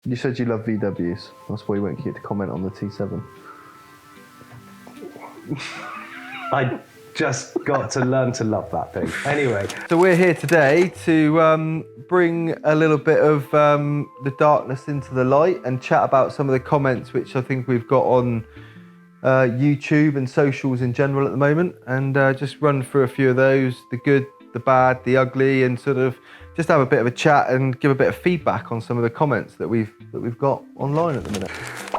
You said you love VWs. That's why you won't get to comment on the T7. I just got to learn to love that thing. Anyway. So we're here today to bring a little bit of the darkness into the light and chat about some of the comments which I think we've got on YouTube and socials in general at the moment, and just run through a few of those, the good, the bad, the ugly, and sort of just have a bit of a chat and give a bit of feedback on some of the comments that we've got online at the minute.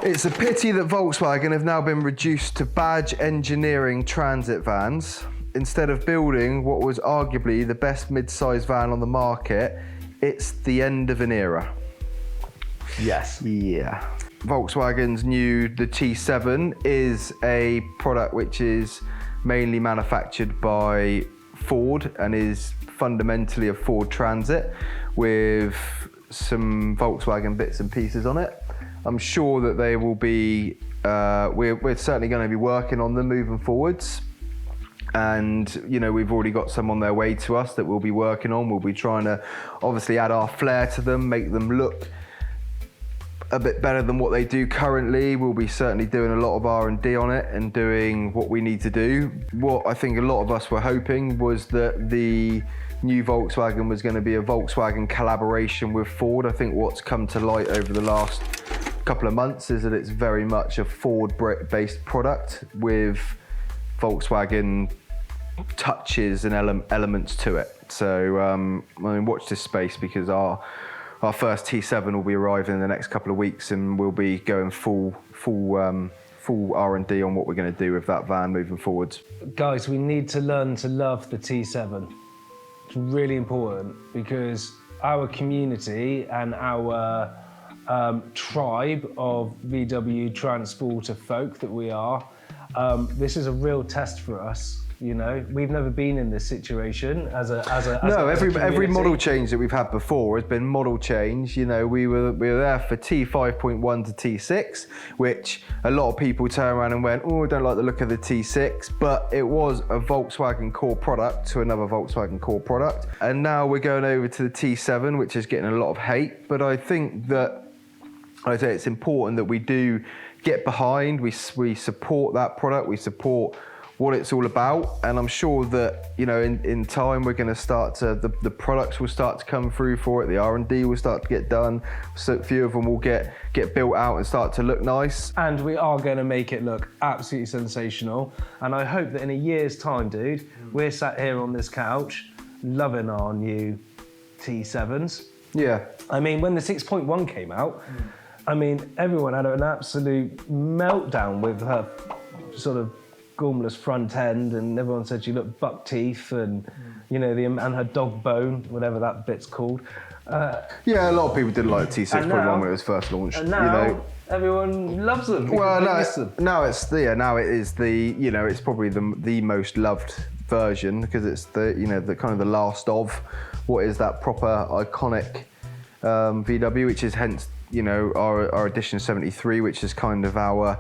It's a pity that Volkswagen have now been reduced to badge engineering transit vans. Instead of building what was arguably the best mid-size van on the market, it's the end of an era. Yes. Yeah. Volkswagen's the T7 is a product which is mainly manufactured by Ford and is fundamentally a Ford Transit with some Volkswagen bits and pieces on it. I'm sure that they will be, we're certainly going to be working on them moving forwards. And, you know, we've already got some on their way to us that we'll be working on. We'll be trying to obviously add our flair to them, make them look a bit better than what they do currently. We'll be certainly doing a lot of R&D on it and doing what we need to do. What I think a lot of us were hoping was that the new Volkswagen was going to be a Volkswagen collaboration with Ford. I think what's come to light over the last couple of months is that it's very much a Ford-based product with Volkswagen touches and elements to it. So I mean, watch this space, because our first T7 will be arriving in the next couple of weeks, and we'll be going full R&D on what we're going to do with that van moving forwards. Guys, we need to learn to love the T7. It's really important, because our community and our tribe of VW transporter folk that we are, this is a real test for us. You know, we've never been in this situation every model change that we've had before has been model change. You know, we were there for T5.1 to T6, which a lot of people turn around and went, oh, I don't like the look of the T6, but it was a Volkswagen core product to another Volkswagen core product. And now we're going over to the T7, which is getting a lot of hate. But I think that, I say it's important that we do get behind, we support that product, we support what it's all about, and I'm sure that, you know, in time we're going to start to, the products will start to come through for it, the R&D will start to get done, so a few of them will get built out and start to look nice. And we are going to make it look absolutely sensational, and I hope that in a year's time, dude, we're sat here on this couch loving our new T7s. Yeah. I mean, when the 6.1 came out, I mean, everyone had an absolute meltdown with her sort of gormless front end, and everyone said she looked buck teeth, and you know, and her dog bone, whatever that bit's called. Yeah, a lot of people didn't like T6.1 when it was first launched. And now, you know, everyone loves them. Well, now it's probably the most loved version, because it's the, you know, the kind of the last of what is that proper iconic VW, which is hence, you know, our edition 73, which is kind of our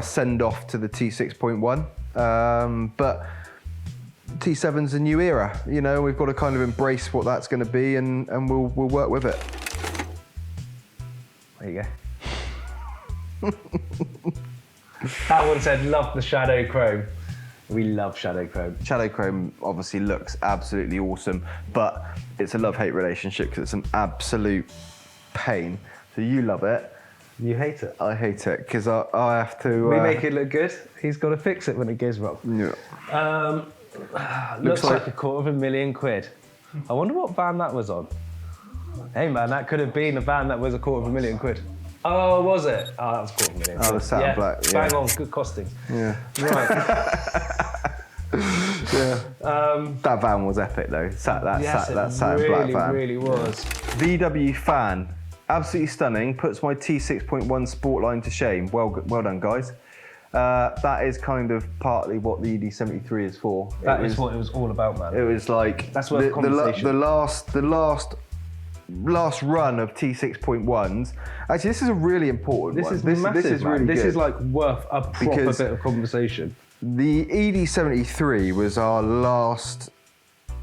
send-off to the T6.1. But T7's a new era, you know, we've got to kind of embrace what that's going to be, and we'll work with it. There you go. That one said, love the shadow chrome. We love shadow chrome. Shadow chrome obviously looks absolutely awesome, but it's a love-hate relationship, because it's an absolute pain. So you love it. You hate it. I hate it, because I have to... We make it look good. He's got to fix it when it goes wrong. Yeah. Looks like £250,000. I wonder what van that was on. Hey man, that could have been a van that was £250,000. Oh, was it? Oh, that was £250,000. Oh, the satin black. Yeah. Bang on, good costing. Yeah. Right. Yeah. That van was epic though. That satin black van. It really was. VW fan. Absolutely stunning, puts my T6.1 Sportline to shame. Well done, guys. That is kind of partly what the ED73 is for. That is what it was all about, man. It was like, that's worth conversation. The last run of T6.1s. Actually, this is a really important one. This is massive, this is really this good. is like worth a proper bit of conversation. The ED73 was our last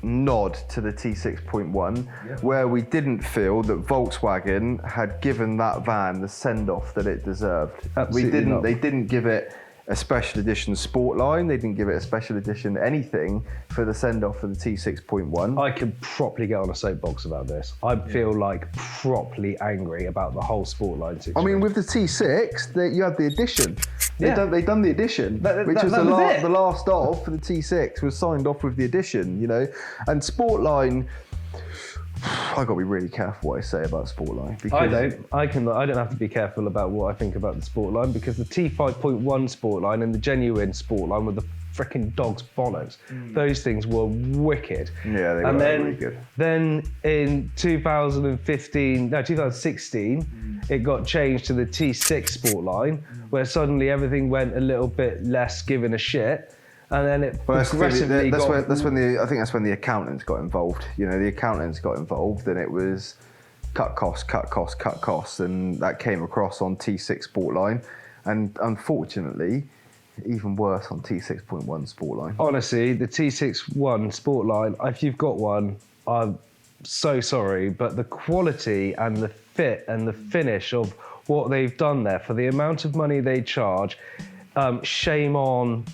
nod to the T6.1, where we didn't feel that Volkswagen had given that van the send-off that it deserved. They didn't give it a special edition Sportline, they didn't give it a special edition anything for the send-off for the T6.1. I could properly get on a soapbox about this. I feel like properly angry about the whole Sportline situation. I mean, with the T6, you had the edition. They done the edition, which was the last of for the T6 was signed off with the edition, you know. And Sportline, I got to be really careful what I say about Sportline. Because I don't have to be careful about what I think about the Sportline, because the T5.1 Sportline and the genuine Sportline were the freaking dog's bollocks. Those things were wicked. Yeah, they were really good. Then in 2016, it got changed to the T6 Sportline, where suddenly everything went a little bit less given a shit. And then it progressively I think that's when the accountants got involved. You know, the accountants got involved, and it was cut costs, and that came across on T6 Sportline, and unfortunately, even worse on T6.1 Sportline. Honestly, the T6.1 Sportline, if you've got one, I'm so sorry, but the quality and the fit and the finish of what they've done there for the amount of money they charge. Shame on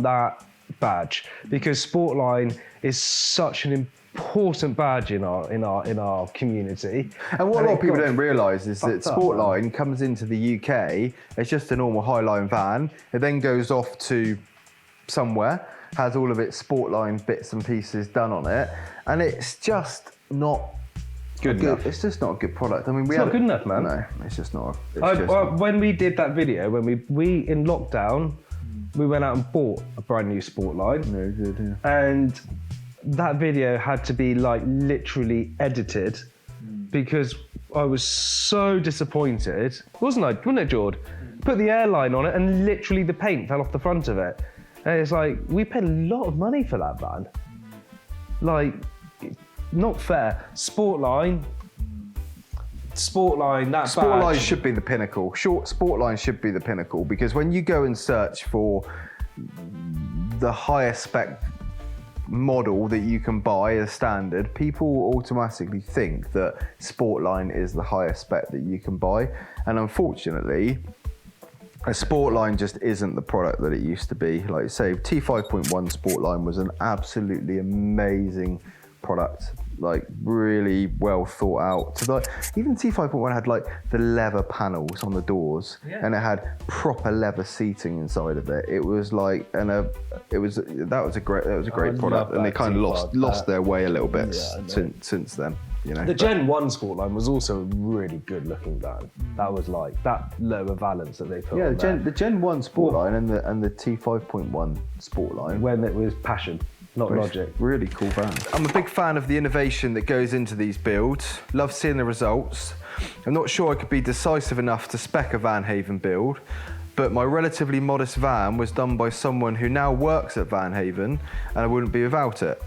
that badge, because Sportline is such an important badge in our community. And what a lot of people don't realise is that Sportline comes into the UK as just a normal Highline van. It then goes off to somewhere, has all of its Sportline bits and pieces done on it, and it's just not good enough. It's just not a good product. I mean, it's not good enough, man. No, it's just not. When we did that video, when we in lockdown, we went out and bought a brand new Sportline. No good, yeah. And that video had to be like literally edited because I was so disappointed. Wasn't it, Jord? Put the airline on it and literally the paint fell off the front of it. And it's like, we paid a lot of money for that van. Like, not fair. Sportline, that Sportline badge. should be the pinnacle. Sportline should be the pinnacle, because when you go and search for the highest spec model that you can buy as standard, people automatically think that Sportline is the highest spec that you can buy. And unfortunately, a Sportline just isn't the product that it used to be. Like, say, T5.1 Sportline was an absolutely amazing product, like really well thought out. So like, even T5.1 had like the leather panels on the doors, and it had proper leather seating inside of it. It was like, that was a great product, and they kind of lost their way a little bit since then. You know, the Gen 1 Sportline was also a really good looking van. That was like that lower valance that they put on there. The Gen 1 Sportline and the T5.1 Sportline, when it was passion, not logic. Really cool van. I'm a big fan of the innovation that goes into these builds. Love seeing the results. I'm not sure I could be decisive enough to spec a Van Haven build, but my relatively modest van was done by someone who now works at Van Haven, and I wouldn't be without it.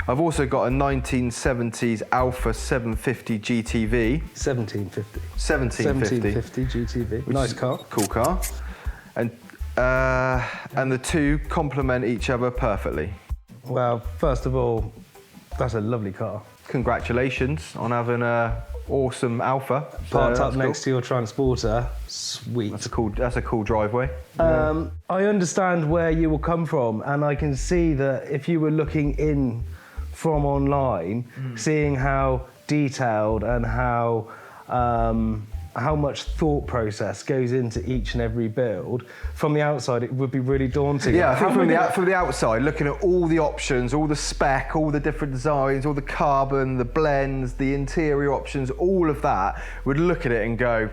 I've also got a 1970s Alpha 750 GTV. 1750 GTV. Nice car. Cool car. And the two complement each other perfectly. Well, first of all, that's a lovely car. Congratulations on having a awesome Alpha. Parked up next to your Transporter. Sweet. That's a cool driveway. I understand where you will come from, and I can see that if you were looking in from online, seeing how detailed and how much thought process goes into each and every build, from the outside it would be really daunting. Yeah, I think from the outside, looking at all the options, all the spec, all the different designs, all the carbon, the blends, the interior options, all of that, would look at it and go,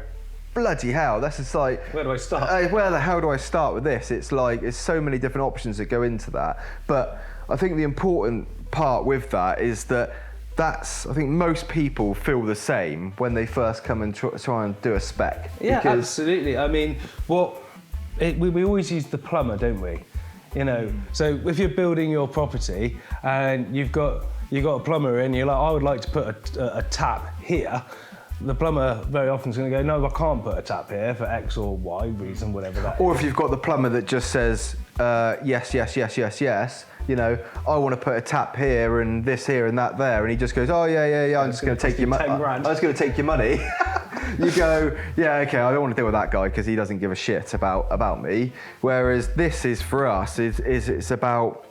bloody hell, this is like... Where do I start? Where the hell do I start with this? It's like, it's so many different options that go into that. But I think the important part with that is that I think most people feel the same when they first come and try and do a spec. Yeah, absolutely. I mean, we always use the plumber, don't we? You know, so if you're building your property and you've got a plumber in, you're like, I would like to put a tap here. The plumber very often is going to go, no, I can't put a tap here for X or Y reason, whatever that is. Or if you've got the plumber that just says, yes, you know, I want to put a tap here and this here and that there, and he just goes, oh yeah, I'm just going to take your money. I'm just going to take your money. You go, yeah, okay, I don't want to deal with that guy because he doesn't give a shit about me. Whereas this is for us, it's about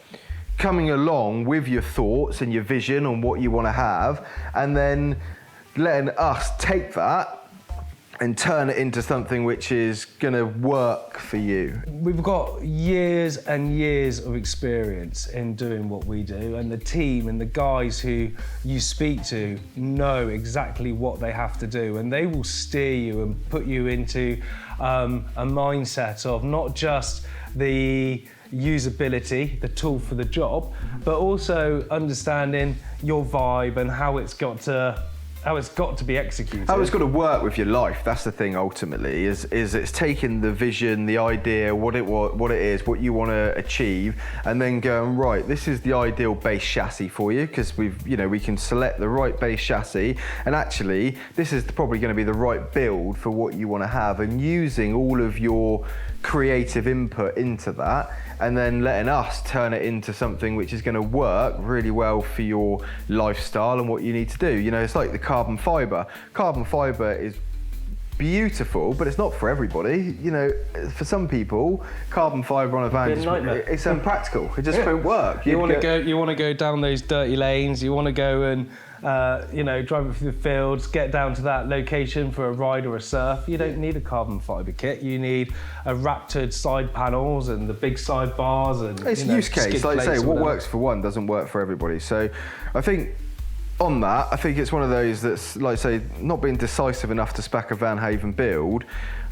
coming along with your thoughts and your vision on what you want to have, and then letting us take that and turn it into something which is going to work for you. We've got years and years of experience in doing what we do, and the team and the guys who you speak to know exactly what they have to do, and they will steer you and put you into a mindset of not just the usability, the tool for the job, but also understanding your vibe and how it's got to be executed. How it's got to work with your life. That's the thing. Ultimately, is it's taking the vision, the idea, what it is, what you want to achieve, and then going, right, this is the ideal base chassis for you, because we can select the right base chassis, and actually, this is probably going to be the right build for what you want to have, and using all of your creative input into that, and then letting us turn it into something which is going to work really well for your lifestyle and what you need to do. You know, it's like the carbon fiber. Carbon fiber is beautiful, but it's not for everybody. You know, for some people, carbon fiber on a van it's impractical. It just won't work. You want to go down those dirty lanes. You want to go and drive it through the fields, get down to that location for a ride or a surf. You don't need a carbon fiber kit. You need a raptored side panels and the big side bars and it's use case. Like I say, what works for one doesn't work for everybody. So I think on that, I think it's one of those that's, like I say, not being decisive enough to spec a Van Haven build.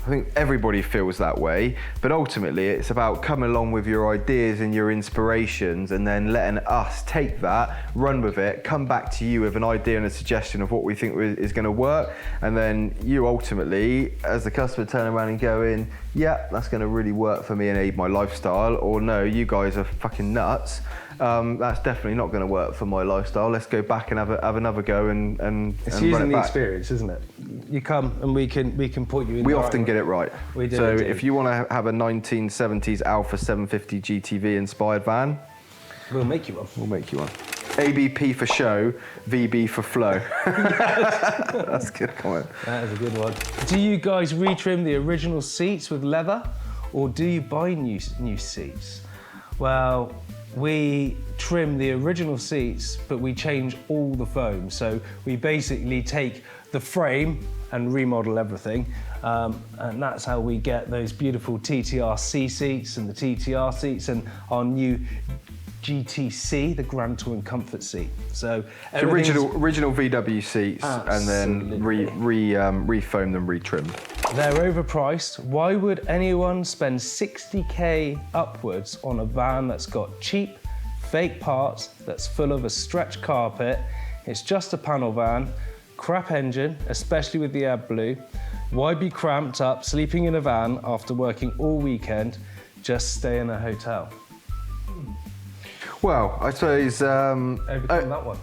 I think everybody feels that way, but ultimately it's about coming along with your ideas and your inspirations, and then letting us take that, run with it, come back to you with an idea and a suggestion of what we think is going to work, and then you ultimately, as the customer, turn around and go in, yeah, that's going to really work for me and aid my lifestyle, or no, you guys are fucking nuts. That's definitely not going to work for my lifestyle. Let's go back and have another go and it's using the experience, isn't it? You come and we can point you in. We often get it right. We do. So if you want to have a 1970s Alfa 750 GTV inspired van, we'll make you one. We'll make you one. ABP for show, VB for flow. That's a good comment. That is a good one. Do you guys retrim the original seats with leather, or do you buy new seats? Well, we trim the original seats, but we change all the foam. So we basically take the frame and remodel everything. And that's how we get those beautiful TTR-C seats and the TTR seats and our new GTC, the Grand Touring Comfort seat. So original VW seats, absolutely. And then re-foam them, retrimmed. They're overpriced. Why would anyone spend 60k upwards on a van that's got cheap, fake parts, that's full of a stretch carpet? It's just a panel van, crap engine, especially with the AdBlue. Why be cramped up, sleeping in a van after working all weekend? Just stay in a hotel. Well, I suppose... Overcome that one.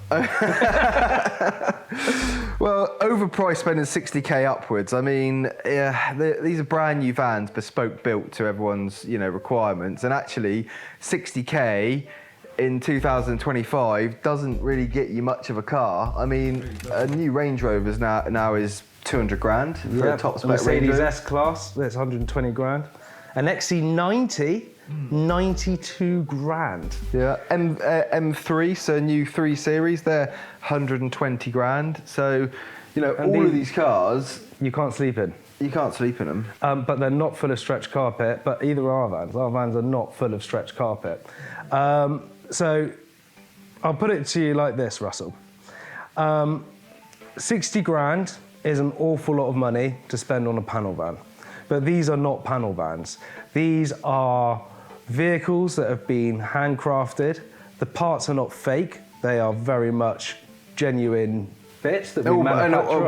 Well, overpriced spending 60k upwards. I mean, these are brand new vans, bespoke built to everyone's requirements, and actually 60k in 2025 doesn't really get you much of a car. I mean, a new Range Rover's now is 200 grand for a top spec Mercedes Range Rover. S-Class, that's 120 grand. An XC90, 92 grand. Yeah, M3, so new 3 Series, they're 120 grand. So, all of these cars... You can't sleep in. You can't sleep in them. But they're not full of stretch carpet, but either are our vans. Our vans are not full of stretch carpet. So I'll put it to you like this, Russell. 60 grand is an awful lot of money to spend on a panel van. But these are not panel vans. These are vehicles that have been handcrafted. The parts are not fake. They are very much genuine bits that we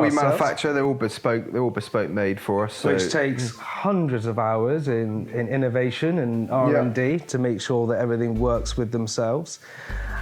manufacture. They're all bespoke made for us. So. Which takes hundreds of hours in innovation and R&D to make sure that everything works with themselves.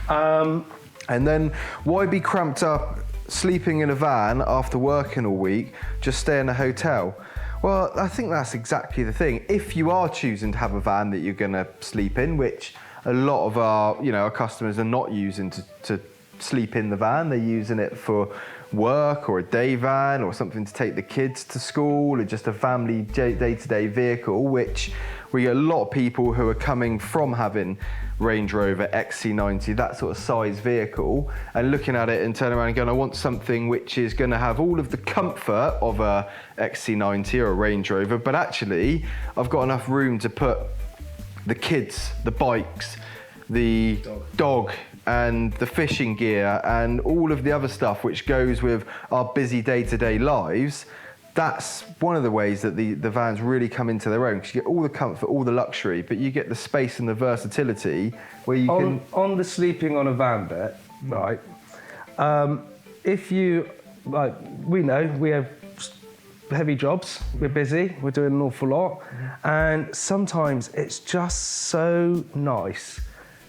And then why be cramped up sleeping in a van after working all week? Just stay in a hotel. Well, I think that's exactly the thing. If you are choosing to have a van that you're going to sleep in, which a lot of our customers are not using to sleep in the van. They're using it for work or a day van or something to take the kids to school, or just a family day-to-day vehicle, which we get a lot of people who are coming from having Range Rover, XC90, that sort of size vehicle, and looking at it and turning around and going, I want something which is going to have all of the comfort of a XC90 or a Range Rover, but actually I've got enough room to put the kids, the bikes, the dog and the fishing gear and all of the other stuff which goes with our busy day-to-day lives. That's one of the ways that the vans really come into their own, because you get all the comfort, all the luxury, but you get the space and the versatility where you can... On the sleeping on a van bit, right, if you, like, we know we have heavy jobs, we're busy, we're doing an awful lot, and sometimes it's just so nice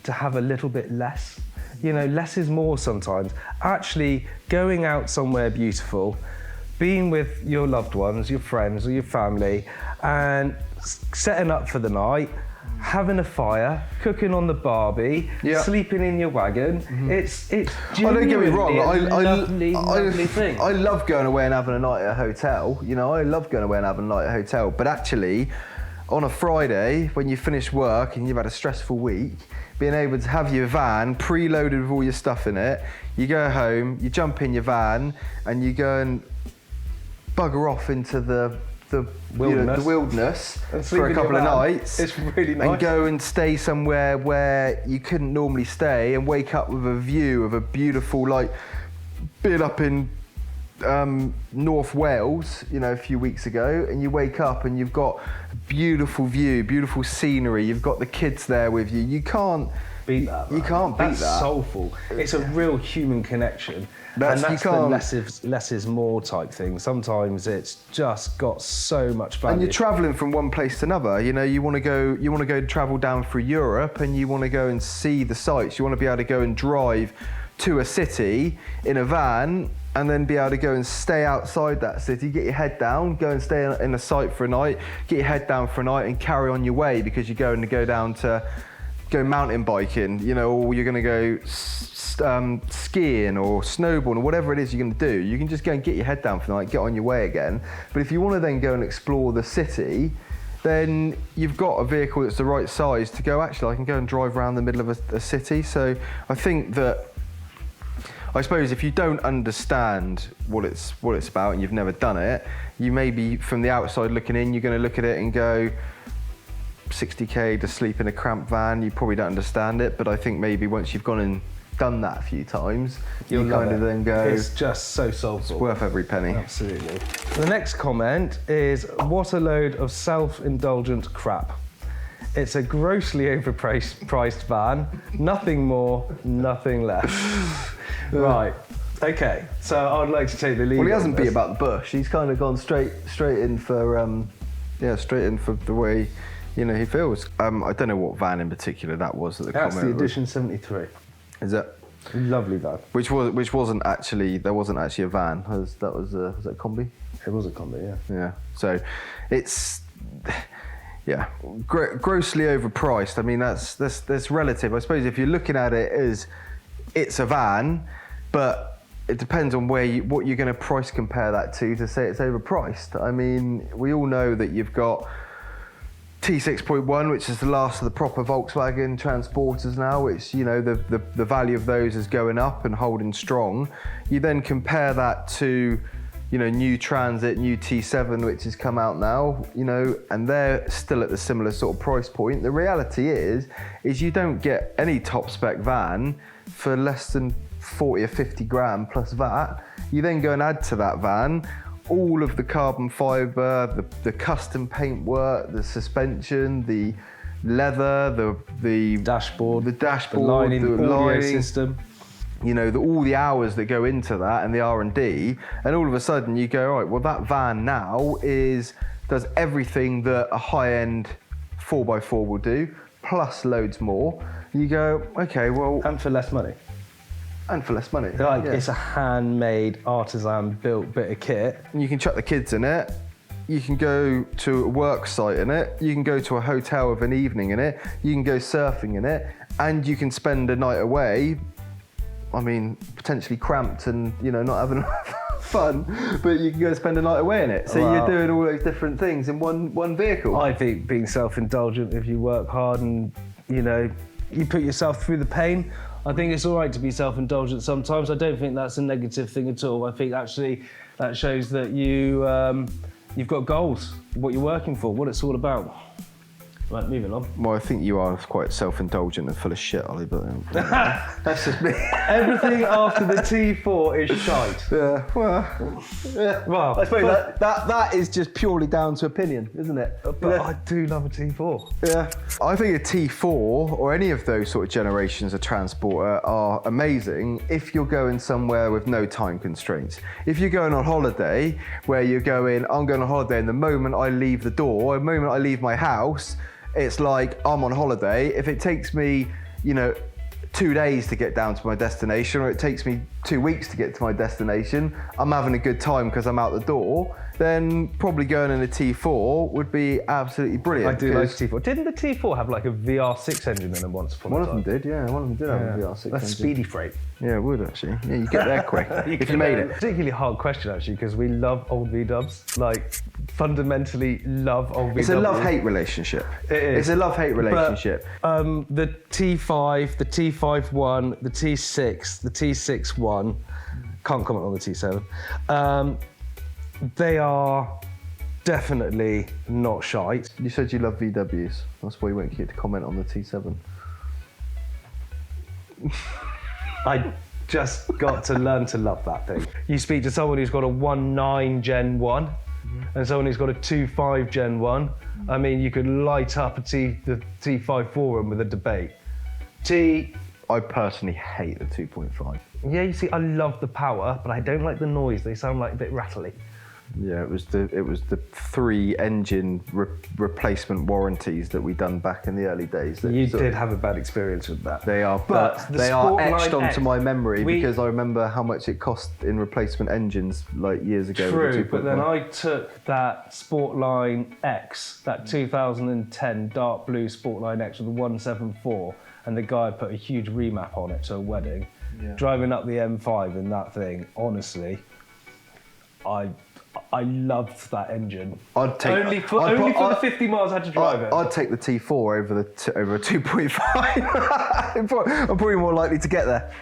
to have a little bit less. You know, less is more sometimes. Actually going out somewhere beautiful, being with your loved ones, your friends or your family, and setting up for the night, having a fire, cooking on the barbie, sleeping in your wagon. It's genuinely don't get me wrong, lovely thing. I love going away and having a night at a hotel. You know, I love going away and having a night at a hotel. But actually, on a Friday, when you finish work and you've had a stressful week, being able to have your van preloaded with all your stuff in it, you go home, you jump in your van, and you go and bugger off into the wilderness for a couple of nights. It's really nice. And go and stay somewhere where you couldn't normally stay, and wake up with a view of a beautiful, like, been up in North Wales, you know, a few weeks ago, and you wake up and you've got a beautiful view, beautiful scenery, you've got the kids there with you. You can't beat that. You can't beat that. That's soulful. It's a real human connection. And that's the less is more type thing. Sometimes it's just got so much value. And you're travelling from one place to another. You know, you want to go travel down through Europe, and you want to go and see the sights. You want to be able to go and drive to a city in a van, and then be able to go and stay outside that city, get your head down, go and stay in a site for a night, get your head down for a night, and carry on your way, because you're going to go down to go mountain biking, you know, or you're going to go skiing or snowboarding or whatever it is you're going to do. You can just go and get your head down for the night, get on your way again. But if you want to then go and explore the city, then you've got a vehicle that's the right size to go, actually, I can go and drive around the middle of a city. So I think that, I suppose if you don't understand what it's about and you've never done it, you may be, from the outside looking in, you're going to look at it and go, 60k to sleep in a cramped van, you probably don't understand it. But I think maybe once you've gone and done that a few times, you kind of then go, it's just so soulful. It's worth every penny. Absolutely. The next comment is, what a load of self-indulgent crap. It's a grossly overpriced van, nothing more, nothing less. Right, okay, so I'd like to take the lead. Well, he hasn't beat about the bush. He's kind of gone straight in for, straight in for the way, you know, he feels. I don't know what van in particular that was that the comment was. That's the Edition 73. Is it? Lovely van. Which wasn't actually, there wasn't actually a van. Was that a combi? It was a combi, yeah. Yeah. So, it's grossly overpriced. I mean, that's relative. I suppose if you're looking at it as it's a van, but it depends on what you're going to price compare that to say it's overpriced. I mean, we all know that you've got T6.1, which is the last of the proper Volkswagen transporters now, which, you know, the value of those is going up and holding strong. You then compare that to, you know, new Transit, new T7, which has come out now, you know, and they're still at the similar sort of price point. The reality is you don't get any top spec van for less than 40 or 50 grand plus VAT. You then go and add to that van all of the carbon fibre, the custom paintwork, the suspension, the leather, the dashboard, the lining, the audio system. You know, all the hours that go into that and the R&D, and all of a sudden you go, right, well, that van now does everything that a high-end 4x4 will do, plus loads more. You go, okay, well... And for less money. It's a handmade, artisan-built bit of kit. And you can chuck the kids in it. You can go to a work site in it. You can go to a hotel with an evening in it. You can go surfing in it. and you can spend a night away. I mean, potentially cramped and, you know, not having fun, but you can go spend a night away in it. So you're doing all those different things in one vehicle. I think being self-indulgent, if you work hard and, you know, you put yourself through the pain, I think it's all right to be self-indulgent sometimes. I don't think that's a negative thing at all. I think actually that shows that you've got goals, what you're working for, what it's all about. Right, moving on. Well, I think you are quite self-indulgent and full of shit, Ollie, but that's just me. Everything after the T4 is shite. Yeah, well, I suppose that is just purely down to opinion, isn't it? But I do love a T4. Yeah. I think a T4 or any of those sort of generations of transporter are amazing if you're going somewhere with no time constraints. If you're going on holiday, where you're going, I'm going on holiday, and the moment I leave the door, the moment I leave my house, it's like I'm on holiday. If it takes me, you know, 2 days to get down to my destination, or it takes me 2 weeks to get to my destination, I'm having a good time because I'm out the door, then probably going in a T4 would be absolutely brilliant. I do like T4. Didn't the T4 have like a VR6 engine in it once upon a time? One of them did, yeah. One of them did have a VR6 That's engine. speedy freight. Yeah, it would actually. Yeah, you get there quick if you made it. Particularly hard question actually, because we love old V-dubs. Like, fundamentally love old V-dubs. It's a love-hate relationship. It is. It's a love-hate relationship. But, the T5, the T5-1, the T6, the T6-1, can't comment on the T7. They are definitely not shite. You said you love VWs. That's why you won't get to comment on the T7. I just got to learn to love that thing. You speak to someone who's got a 1.9 Gen 1 and someone who's got a 2.5 Gen 1. I mean, you could light up the T5 forum with a debate. I personally hate the 2.5. Yeah, you see, I love the power, but I don't like the noise. They sound like a bit rattly. Yeah, it was the 3 engine replacement warranties that we done back in the early days. You did have a bad experience with that. They are, but they are etched Sportline onto my memory because I remember how much it cost in replacement engines like years ago. True, but then I took that Sportline X, that 2010 dark blue Sportline X with a 174, and the guy put a huge remap on it to a wedding. Yeah. Driving up the M5 in that thing, honestly, I loved that engine. I'd take only for the 50 miles I had to drive it. I'd take the T4 over a 2.5. I'm probably more likely to get there.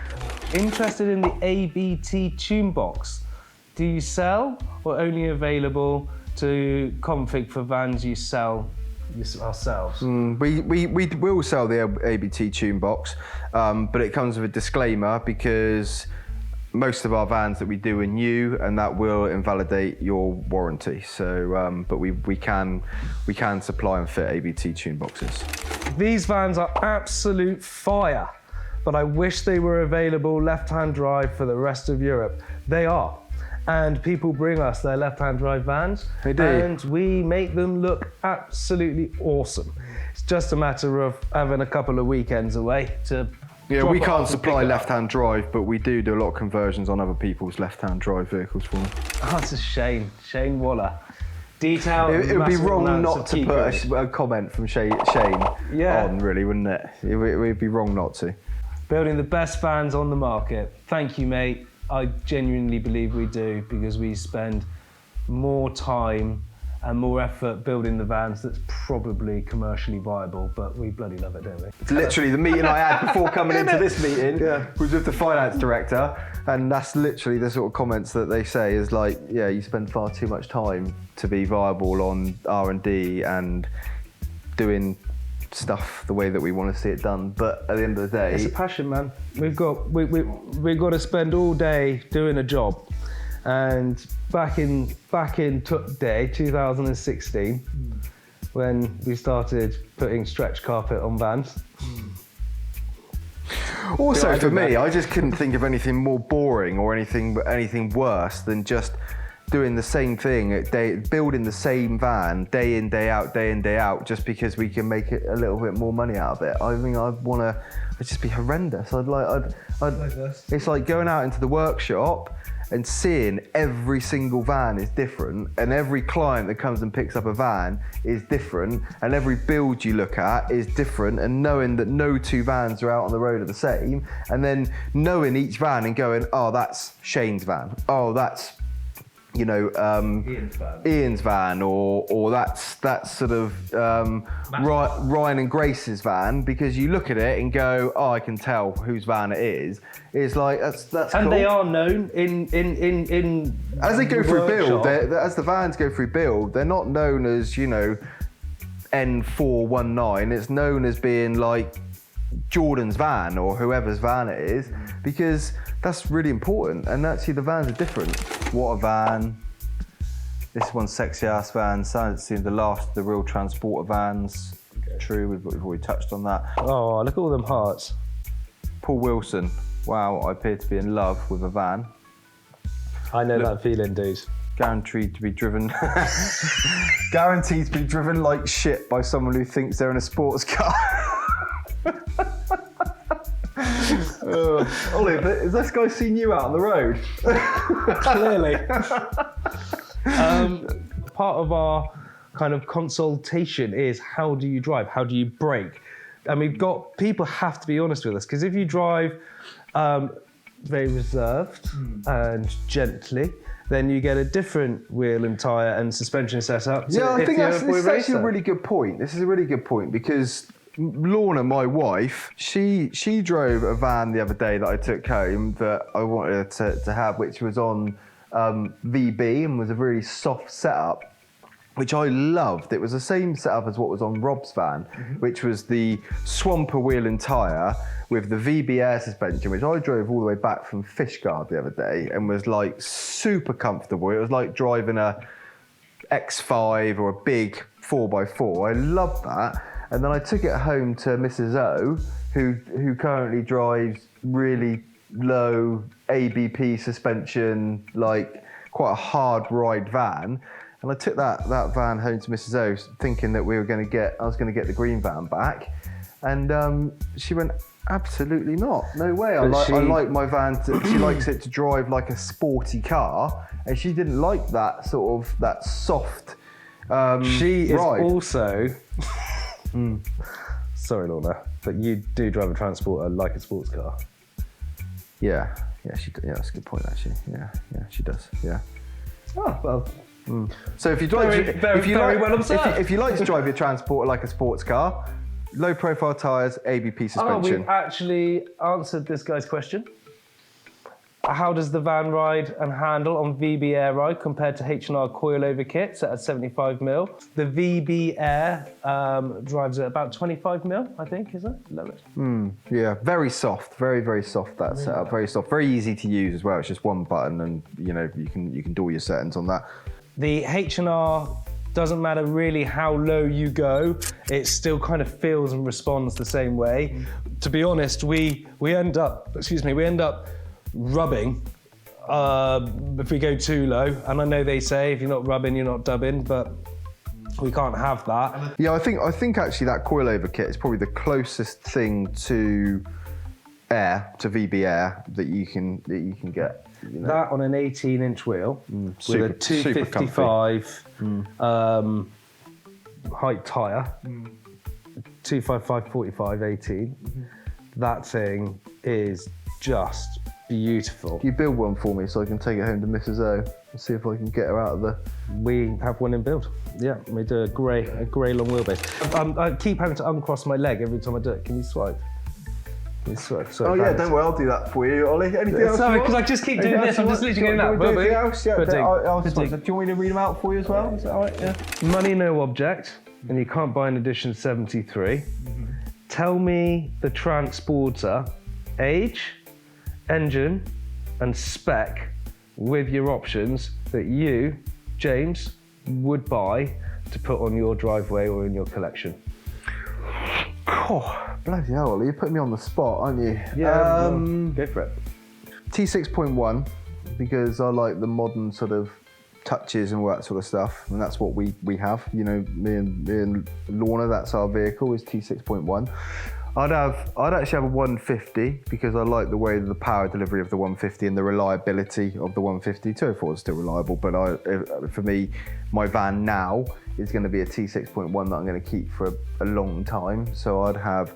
Interested in the ABT tune box? Do you sell or only available to config for vans you sell ourselves? We will sell the ABT tune box, but it comes with a disclaimer because most of our vans that we do are new, and that will invalidate your warranty. So, but we can supply and fit ABT tune boxes. These vans are absolute fire, but I wish they were available left-hand drive for the rest of Europe. They are, and people bring us their left-hand drive vans. They do, and we make them look absolutely awesome. It's just a matter of having a couple of weekends away to. Yeah, we can't supply left-hand drive, but we do a lot of conversions on other people's left-hand drive vehicles for them. Oh, it's a shame. Shane Waller. Detail. It would be wrong not to put a comment from Shane on, really, wouldn't it? It would be wrong not to. Building the best vans on the market. Thank you, mate. I genuinely believe we do, because we spend more time and more effort building the vans that's probably commercially viable, but we bloody love it, don't we? It's literally the meeting I had before coming into this meeting was with the finance director, and that's literally the sort of comments that they say is like, yeah, you spend far too much time to be viable on R&D and doing stuff the way that we want to see it done, but at the end of the day, it's a passion, man. We've got to spend all day doing a job. And back in day 2016, when we started putting stretch carpet on vans. Also, for me, I just couldn't think of anything more boring or anything worse than just doing the same thing, building the same van day in, day out, just because we can make it a little bit more money out of it. I mean, it'd just be horrendous. It's like going out into the workshop and seeing every single van is different, and every client that comes and picks up a van is different, and every build you look at is different, and knowing that no two vans are out on the road are the same, and then knowing each van and going, oh, that's Shane's van, oh, that's Ian's van, or that's sort of Ryan and Grace's van, because you look at it and go, oh, I can tell whose van it is. It's like that's and cool. they are known in as they go through build, workshop. as the vans go through build, they're not known as N419. It's known as being like Jordan's van or whoever's van it is, because that's really important. And actually the vans are different. What a van. This one's sexy ass van. So seems the last of the real transporter vans. Okay. True, we've already touched on that. Oh, look at all them hearts. Paul Wilson. Wow, I appear to be in love with a van. I know that feeling, dudes. Guaranteed to be driven like shit by someone who thinks they're in a sports car. Ollie, has this guy seen you out on the road? Clearly. Part of our kind of consultation is, how do you drive? How do you brake? And people have to be honest with us, because if you drive very reserved and gently, then you get a different wheel and tyre and suspension setup. Yeah, I think this is actually a really good point. This is a really good point, because Lorna, my wife, she drove a van the other day that I took home that I wanted to have, which was on VB and was a really soft setup, which I loved. It was the same setup as what was on Rob's van, which was the Swamper wheel and tyre with the VB air suspension, which I drove all the way back from Fishguard the other day and was like super comfortable. It was like driving a X5 or a big 4x4. I loved that. And then I took it home to Mrs. O, who currently drives really low ABP suspension, like quite a hard ride van. And I took that van home to Mrs. O, thinking that I was going to get the green van back. And she went, absolutely not. No way. I like my van. She likes it to drive like a sporty car, and she didn't like that soft. She is ride. also. Sorry, Lorna, but you do drive a transporter like a sports car. Yeah, that's a good point actually. Yeah, she does. Yeah. Oh well. So if you drive, if you like to drive your transporter like a sports car, low profile tyres, ABP suspension. We've actually answered this guy's question. How does the van ride and handle on VB Air ride compared to H&R coilover kits at 75mm? The VB Air drives at about 25mm, I think, is it? Yeah, very soft, very, very soft, that setup, very soft, very easy to use as well. It's just one button and you can do all your settings on that. The H&R doesn't matter really how low you go, it still kind of feels and responds the same way. To be honest, we end up rubbing if we go too low, and I know they say if you're not rubbing you're not dubbing, but we can't have that. Yeah, I think actually that coilover kit is probably the closest thing to VB Air that you can get. That on an 18-inch wheel with a 255 height tyre, 255/45 18. That thing is just beautiful. Can you build one for me so I can take it home to Mrs. O and see if I can get her out of the... We have one in build. Yeah, we do a grey long wheelbase. I keep having to uncross my leg every time I do it. Can you swipe? Sorry, yeah, don't worry, I'll do that for you, Ollie. Anything else? Sorry, because I just keep doing this. I'm just literally getting that. Anything else? Yeah, do you want me to read them out for you as well? Is that all right? Yeah. Money, no object, and you can't buy an edition 73. Tell me the transporter, age, engine, and spec with your options that you, James, would buy to put on your driveway or in your collection. Oh, bloody hell, Ollie, you're putting me on the spot, aren't you? Yeah, go for it. T6.1, because I like the modern sort of touches and all that sort of stuff, and that's what we have. Me and Lorna, that's our vehicle, is T6.1. I'd actually have a 150 because I like the way that the power delivery of the 150 and the reliability of the 150. 204 is still reliable, but for me, my van now is going to be a T6.1 that I'm going to keep for a long time. So I'd have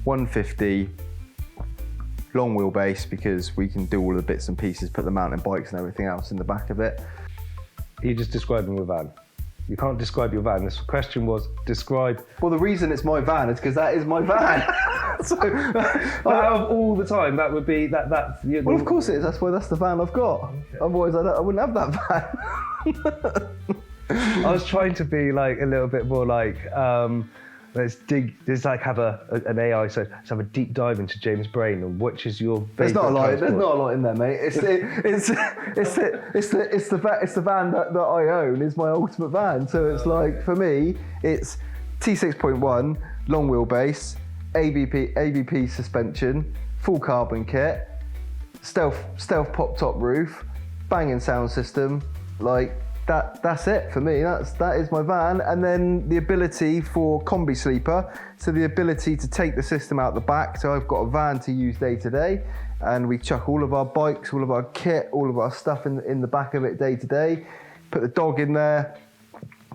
150 long wheelbase because we can do all the bits and pieces, put the mountain bikes and everything else in the back of it. You're just describing your van. You can't describe your van. This question was describe. Well, the reason it's my van is because that is my van. So, out of all the time, that would be that. Well, of course it is. That's the van I've got. Okay. Otherwise, I wouldn't have that van. I was trying to be like a little bit more like let's like have an AI, so let's have a deep dive into James' brain and which is your favourite. There's not a lot in there, mate. It's the van that I own is my ultimate van. So it's like for me, it's T6.1, long wheelbase, ABP suspension, full carbon kit, stealth pop top roof, banging sound system, like. That's it for me. That is my van, and then the ability for combi sleeper, so the ability to take the system out the back. So I've got a van to use day to day, and we chuck all of our bikes, all of our kit, all of our stuff in the back of it day to day. Put the dog in there.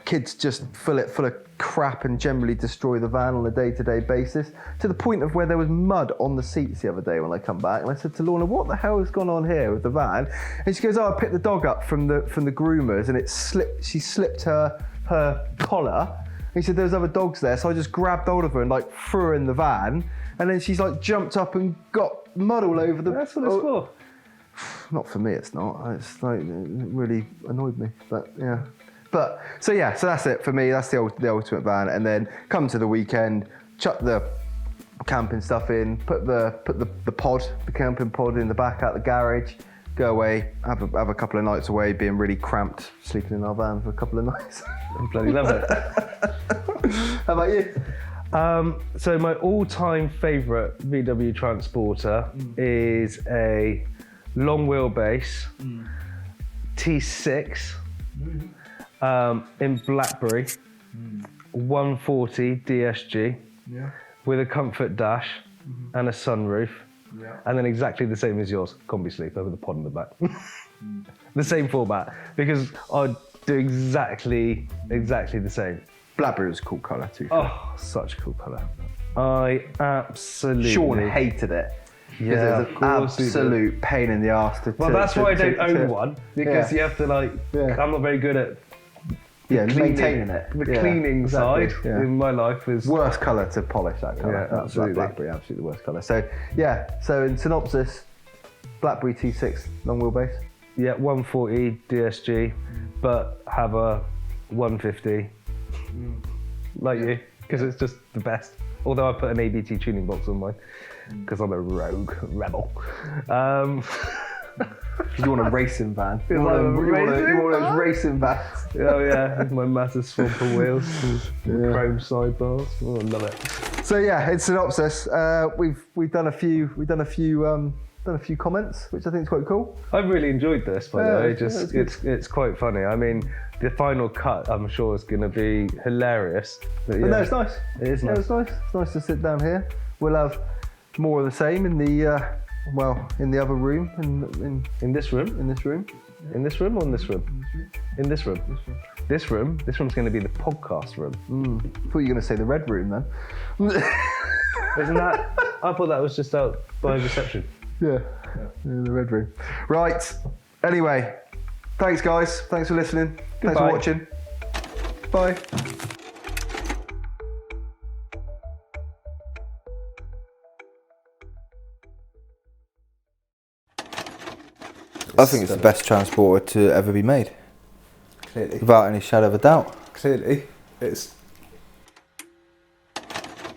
Kids just fill it full of crap and generally destroy the van on a day-to-day basis, to the point of where there was mud on the seats the other day when I come back, and I said to Lorna, what the hell has gone on here with the van? And she goes, I picked the dog up from the groomers and she slipped her collar. And he said there was other dogs there, so I just grabbed hold of her and like threw her in the van, and then she's like jumped up and got mud all over the... That's what it's for. Not for me, it's not. It's like, it really annoyed me, but yeah. But so that's it for me. That's the ultimate van. And then come to the weekend, chuck the camping stuff in, put the camping pod in the back out the garage, go away, have a couple of nights away, being really cramped, sleeping in our van for a couple of nights. I bloody love it. How about you? So my all-time favourite VW transporter is a long wheelbase T6. In Blackberry, 140 DSG, with a comfort dash and a sunroof, and then exactly the same as yours, combi sleeper with a pod in the back. The same format, because I'd do exactly the same. Blackberry was a cool colour too. Oh, such a cool colour. I absolutely... Sean hated it. Yeah, it was an absolute pain in the arse to... Well, that's why I don't own one, because you have to like... I'm not very good at... maintaining it. The cleaning side in my life is... Worst colour to polish, that colour. Yeah, absolutely. Blackberry, absolutely the worst colour. So, so in synopsis, Blackberry T6 long wheelbase. Yeah, 140 DSG, but have a 150, like you, because it's just the best. Although I put an ABT tuning box on mine, because I'm a rogue rebel. You want a racing van. You want those racing vans. Oh yeah, with my massive swamper wheels, chrome sidebars. Oh, I love it. So yeah, in synopsis, we've done a few comments, which I think is quite cool. I've really enjoyed this, by the way. It's quite funny. I mean, the final cut, I'm sure, is going to be hilarious. But no, it's nice. It is nice. It's nice. It's nice to sit down here. We'll have more of the same in the in the other room. In this room. In this room. In this room or in this room? In this room. This room. This room's going to be the podcast room. I thought you were going to say the red room then. Isn't that? I thought that was just out by reception. Yeah, in the red room. Right. Anyway, thanks guys. Thanks for listening. Goodbye. Thanks for watching. Bye. I think it's the best transporter to ever be made. Clearly. Without any shadow of a doubt. Clearly. It's